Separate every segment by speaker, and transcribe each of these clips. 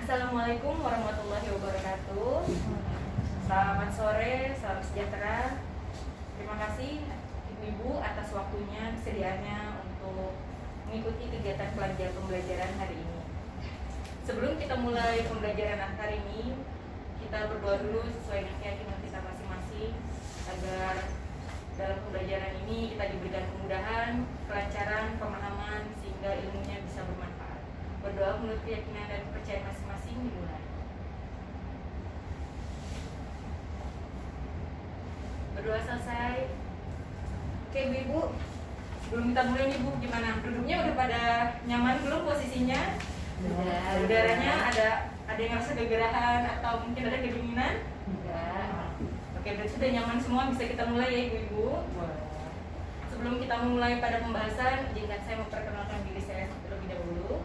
Speaker 1: Assalamualaikum warahmatullahi wabarakatuh. Selamat sore, salam sejahtera. Terima kasih Ibu-Ibu atas waktunya, kesediaannya untuk mengikuti kegiatan pembelajaran hari ini. Sebelum kita mulai pembelajaran hari ini, kita berdoa dulu sesuai dengan keyakinan kita masing-masing agar dalam pembelajaran ini kita diberikan kemudahan, kelancaran, pemahaman sehingga ilmunya bisa bermanfaat. Berdoa menurut keyakinan dan kepercayaan masing-masing dimulai. Berdoa selesai. Oke Ibu, sebelum kita mulai nih Bu, gimana? Duduknya udah pada nyaman belum posisinya? Udaranya ada yang rasa kegerahan atau mungkin ada kedinginan?
Speaker 2: Enggak.
Speaker 1: Oke, berarti sudah nyaman semua, bisa kita mulai ya Ibu-Ibu. Sebelum kita mulai pada pembahasan, izinkan saya memperkenalkan diri saya terlebih dahulu.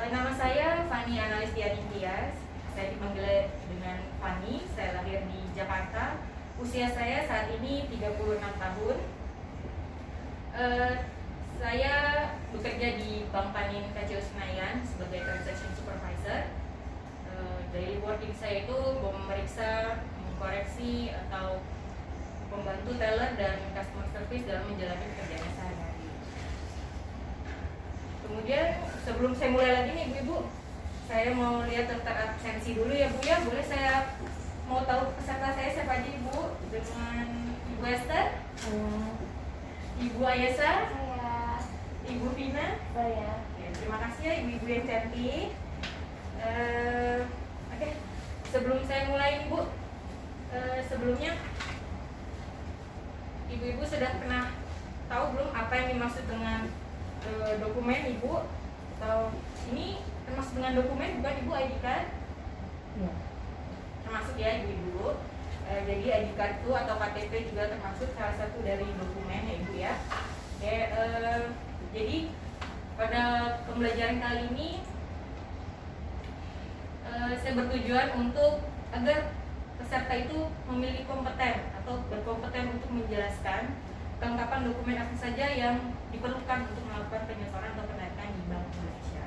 Speaker 1: Nama saya Fani Analistiani Tias. Saya dipanggil dengan Fani. Saya lahir di Jakarta. Usia saya saat ini 36 tahun. Saya bekerja di Bank Panin KCO Senayan sebagai Transaction Supervisor. Daily working saya itu memeriksa, mengkoreksi atau membantu teller dan customer service dalam menjalani pekerjaan sehari-hari. Kemudian sebelum saya mulai lagi nih Ibu-Ibu, saya mau lihat daftar absensi dulu ya Bu ya. Boleh saya mau tahu peserta saya siapa aja Ibu? Dengan Ibu Esther, Ibu Ayesa,
Speaker 2: Saya.
Speaker 1: Ibu Vina.
Speaker 2: Saya.
Speaker 1: Ya, terima kasih ya Ibu-Ibu yang cantik. Oke, sebelum saya mulai Ibu, sebelumnya Ibu-Ibu sudah pernah tahu belum apa yang dimaksud dengan dokumen Ibu? Atau ini termasuk dengan dokumen bukan Ibu ID card?
Speaker 2: Iya.
Speaker 1: Termasuk ya Ibu-Ibu. Jadi ID card itu atau KTP juga termasuk salah satu dari dokumen ya Ibu ya. Oke, jadi pada pembelajaran kali ini saya bertujuan untuk agar peserta itu memiliki kompeten atau berkompeten untuk menjelaskan kelengkapan dokumen apa saja yang diperlukan untuk melakukan penyetoran atau penarikan di Bank Indonesia.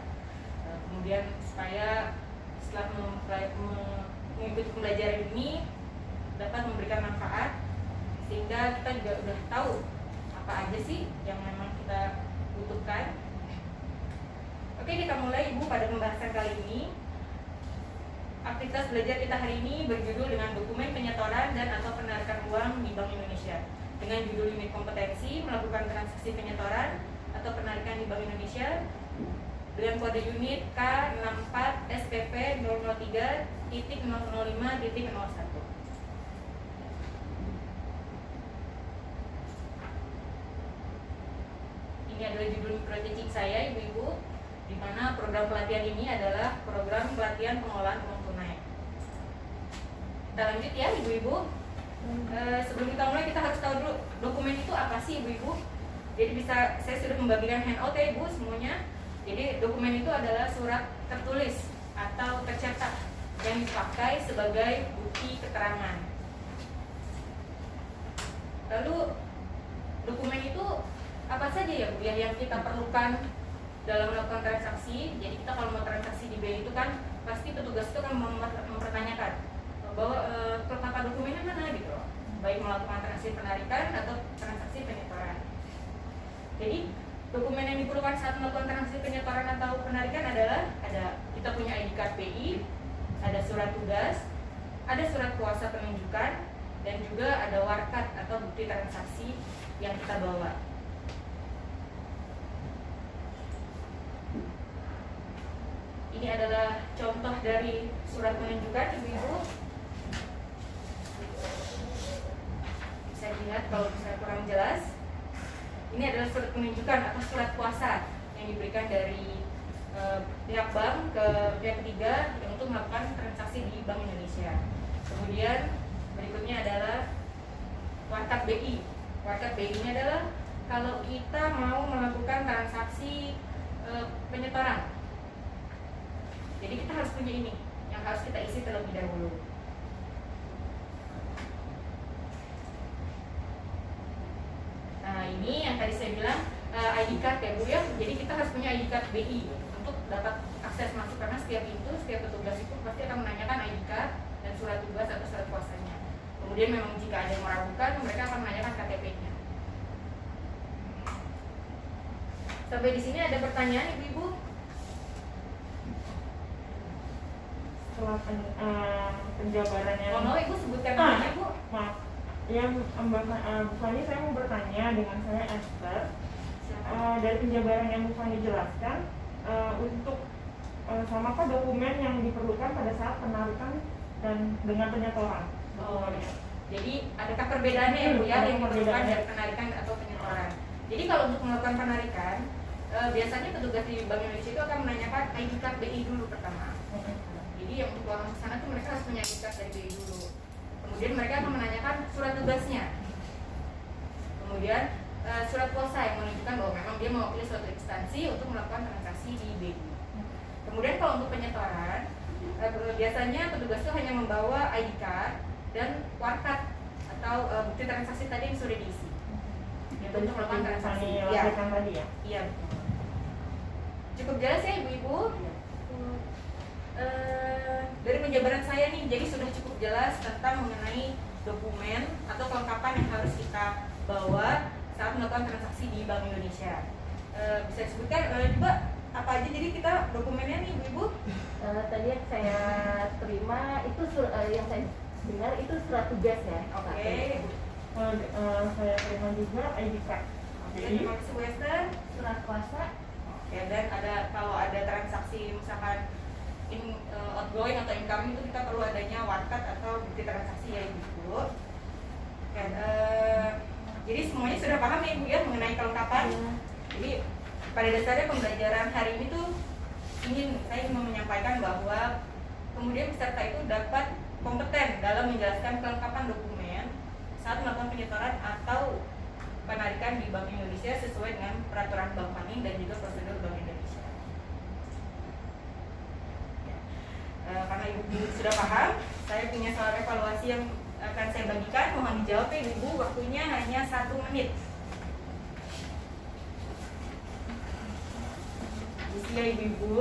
Speaker 1: Kemudian supaya setelah mengikuti pembelajaran ini dapat memberikan manfaat sehingga kita juga udah tahu apa aja sih yang memang kita butuhkan. Oke, kita mulai Ibu pada pembahasan kali ini. Aktivitas belajar kita hari ini berjudul dengan dokumen penyetoran dan atau penarikan uang di Bank Indonesia. Dengan judul unit kompetensi melakukan transaksi penyetoran atau penarikan di Bank Indonesia dengan kode unit K64 SPP 003.005.01. Ini adalah judul micro-teaching saya Ibu-Ibu, di mana program pelatihan ini adalah program pelatihan pengolahan uang tunai. Kita lanjut ya Ibu-Ibu. Sebelum kita mulai kita harus tahu dulu dokumen itu apa sih Ibu-Ibu. Jadi saya sudah membagikan handout ya Ibu semuanya. Jadi dokumen itu adalah surat tertulis atau tercetak yang dipakai sebagai bukti keterangan. Lalu dokumen itu apa saja ya Bu yang kita perlukan dalam melakukan transaksi? Jadi kita kalau mau transaksi di BI itu kan pasti petugas itu kan mempertanyakan bahwa kelengkapan dokumennya mana gitu loh, baik melakukan transaksi penarikan atau transaksi penyetoran. Jadi dokumen yang diperlukan saat melakukan transaksi penyetoran atau penarikan adalah kita punya ID card BI, ada surat tugas, ada surat kuasa penunjukan, dan juga ada warkat atau bukti transaksi yang kita bawa. Ini adalah contoh dari surat penunjukan Ibu-Ibu. Bisa dilihat kalau misalnya kurang jelas. Ini adalah surat penunjukan atau surat kuasa yang diberikan dari pihak bank ke pihak ketiga untuk melakukan transaksi di Bank Indonesia. Kemudian berikutnya adalah warkat BI. Warkat BI ini adalah kalau kita mau melakukan transaksi penyetoran. Jadi kita harus punya ini yang harus kita isi terlebih dahulu. Nah ini yang tadi saya bilang ID card ya Bu ya. Jadi kita harus punya ID card BI untuk dapat akses masuk, karena setiap pintu, setiap petugas itu pasti akan menanyakan ID card dan surat tugas atau surat kuasanya. Kemudian memang jika ada yang meragukan, mereka akan menanyakan KTP-nya. Sampai di sini ada pertanyaan Ibu-ibu?
Speaker 3: Setelah penjabarannya.
Speaker 1: Mau Ibu sebutkan namanya Bu?
Speaker 3: Maaf, yang Mbak Bu Fani, saya mau bertanya, dengan saya Esther.
Speaker 1: Silakan.
Speaker 3: Dari penjabaran yang Bu Fani jelaskan, untuk samakah dokumen yang diperlukan pada saat penarikan dan dengan penyetoran?
Speaker 1: Oh, ya. Jadi adakah perbedaannya ya Bu ya yang diperlukan
Speaker 3: Perbedaannya.
Speaker 1: dari penarikan atau penyetoran? Jadi kalau untuk melakukan penarikan, biasanya petugas di Bank Indonesia itu akan menanyakan ID card BI dulu pertama. Jadi yang untuk uang ke sana tuh mereka harus punya ID card dari BI dulu. Kemudian mereka akan menanyakan surat tugasnya. Kemudian surat kuasa yang menunjukkan bahwa memang dia mewakili suatu instansi untuk melakukan transaksi di BI. Kemudian kalau untuk penyetoran, biasanya petugas itu hanya membawa ID card dan warkat atau bukti transaksi tadi yang sudah diisi. Itu untuk melakukan transaksi.
Speaker 3: Yang lakukan tadi ya?
Speaker 1: Iya. Cukup jelas ya Ibu-ibu? Dari penjabaran saya nih, jadi sudah cukup jelas tentang mengenai dokumen atau kelengkapan yang harus kita bawa saat melakukan transaksi di Bank Indonesia. Bisa disebutkan juga apa aja jadi kita dokumennya nih Ibu-ibu?
Speaker 2: Tadi yang saya terima itu yang saya dengar itu surat tugas ya.
Speaker 1: Oke.
Speaker 3: Saya terima juga ID card.
Speaker 1: Terima kasih Bu Esther.
Speaker 2: Surat kuasa.
Speaker 1: Ya, dan ada kalau ada transaksi misalkan outgoing atau incoming itu kita perlu adanya warkat atau bukti transaksi ya Ibu. Dan, jadi semuanya sudah paham ya Ibu ya mengenai kelengkapan. Jadi pada dasarnya pembelajaran hari ini tuh saya ingin menyampaikan bahwa kemudian peserta itu dapat kompeten dalam menjelaskan kelengkapan dokumen saat melakukan penyetoran atau penarikan di Bank Indonesia sesuai dengan peraturan Bank Panin dan juga prosedur Bank Indonesia. Karena Ibu sudah paham, saya punya soal evaluasi yang akan saya bagikan. Mohon dijawab ya Ibu, waktunya hanya 1 menit. Isi ya Ibu.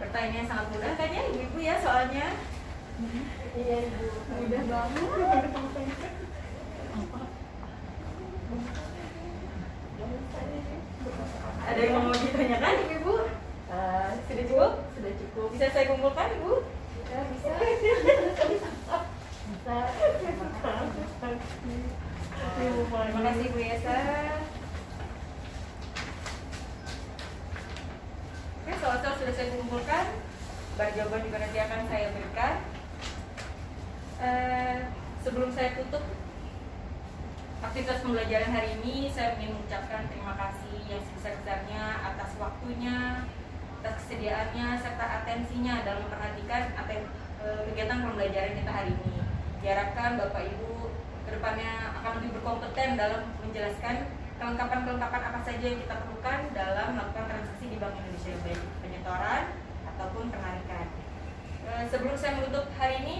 Speaker 1: Pertanyaan sangat mudah kan ya Ibu-ibu ya soalnya.
Speaker 2: Iya Ibu.
Speaker 1: Mudah banget. Ada yang mau ditanyakan Ibu-ibu? Sudah cukup?
Speaker 2: Sudah cukup.
Speaker 1: Bisa saya kumpulkan Ibu?
Speaker 2: Bisa. Bisa.
Speaker 1: Terima kasih Bu Yesa. Oke, soal-soal sudah saya kumpulkan. Jawaban juga nanti akan saya berikan. Sebelum saya tutup aktivitas pembelajaran hari ini, saya ingin mengucapkan terima kasih yang sebesar-besarnya atas waktunya, atas kesediaannya, serta atensinya dalam memperhatikan kegiatan pembelajaran kita hari ini. Diharapkan Bapak Ibu kedepannya akan lebih berkompeten dalam menjelaskan kelengkapan-kelengkapan apa saja yang kita perlukan dalam melakukan transaksi di Bank Indonesia, baik penyetoran ataupun penarikan. Sebelum saya menutup hari ini,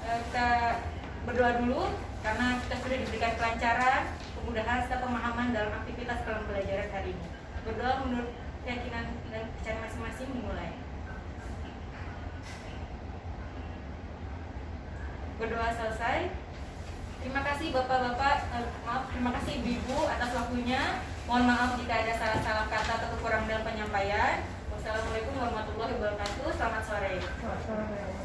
Speaker 1: kita berdoa dulu karena kita sudah diberikan kelancaran, kemudahan serta pemahaman dalam aktivitas pembelajaran hari ini. Berdoa menurut keyakinan dan kepercayaan masing-masing dimulai. Berdoa selesai. Terima kasih kasih Bapak-bapak, maaf, terima kasih Ibu-ibu atas waktunya. Mohon maaf jika ada salah-salah kata atau kekurangan dalam penyampaian. Wassalamualaikum warahmatullahi wabarakatuh. Selamat sore.
Speaker 3: Selamat sore.